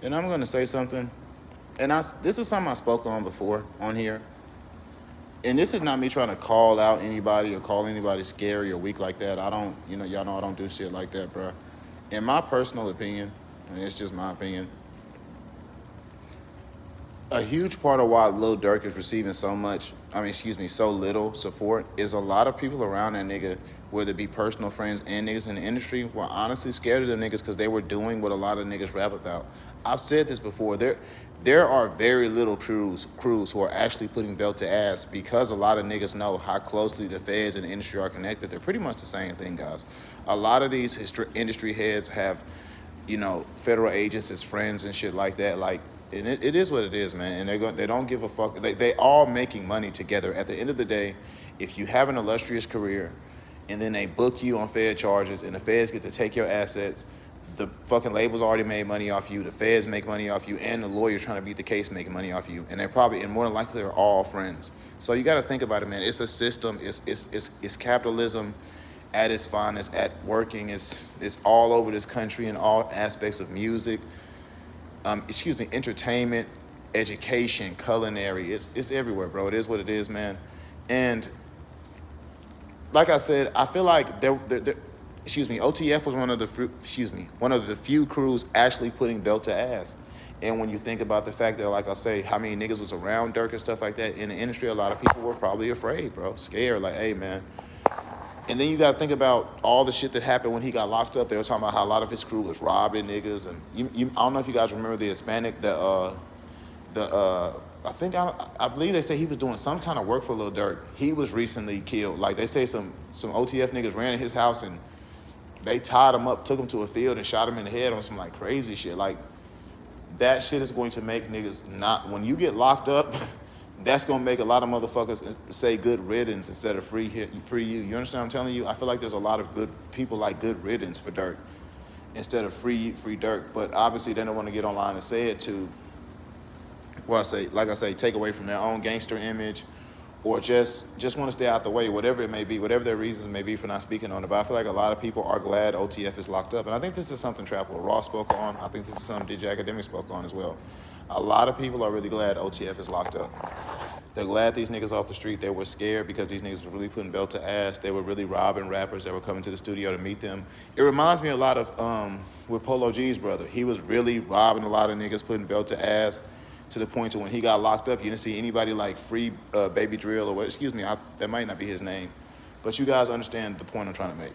And I'm gonna say something, and this was something I spoke on before on here. And this is not me trying to call out anybody or call anybody scary or weak like that. I don't, y'all know I don't do shit like that, bro. In my personal opinion, and it's just my opinion, a huge part of why Lil Durk is receiving so little support is a lot of people around that nigga, whether it be personal friends and niggas in the industry, were honestly scared of them niggas because they were doing what a lot of niggas rap about. I've said this before. There are very little crews who are actually putting belt to ass because a lot of niggas know how closely the feds and the industry are connected. They're pretty much the same thing, guys. A lot of these industry heads have, federal agents as friends and shit like that. Like, and it is what it is, man. And they don't give a fuck. They all making money together. At the end of the day, if you have an illustrious career, and then they book you on Fed charges, and the feds get to take your assets, the fucking labels already made money off you, the feds make money off you, and the lawyer trying to beat the case making money off you. And and more than likely, they're all friends. So you got to think about it, man. It's a system. It's capitalism at its finest, at working. It's all over this country in all aspects of music, entertainment, education, culinary. It's everywhere, bro. It is what it is, man. And like I said, I feel like OTF was one of the few crews actually putting belt to ass. And when you think about the fact that, like I say, how many niggas was around Durk and stuff like that in the industry, a lot of people were probably afraid, bro, scared, like, hey, man. And then you got to think about all the shit that happened when he got locked up. They were talking about how a lot of his crew was robbing niggas, and I don't know if you guys remember the Hispanic, I believe they say he was doing some kind of work for Lil Durk. He was recently killed. Like, they say some OTF niggas ran in his house and they tied him up, took him to a field and shot him in the head on some like crazy shit. Like, that shit is going to make niggas not, when you get locked up, that's gonna make a lot of motherfuckers say good riddance instead of free you. You understand what I'm telling you? I feel like there's a lot of good people like good riddance for Durk instead of free Durk. But obviously they don't want to get online and say it to, well, like I say, take away from their own gangster image, or just want to stay out the way, whatever it may be, whatever their reasons may be for not speaking on it. But I feel like a lot of people are glad OTF is locked up. And I think this is something Trap Lil Ross spoke on. I think this is something DJ Academic spoke on as well. A lot of people are really glad OTF is locked up. They're glad these niggas off the street. They were scared because these niggas were really putting belt to ass. They were really robbing rappers that were coming to the studio to meet them. It reminds me a lot of with Polo G's brother. He was really robbing a lot of niggas, putting belt to ass, to the point to when he got locked up, you didn't see anybody like free Baby Drill or what? Excuse me, that might not be his name, but you guys understand the point I'm trying to make.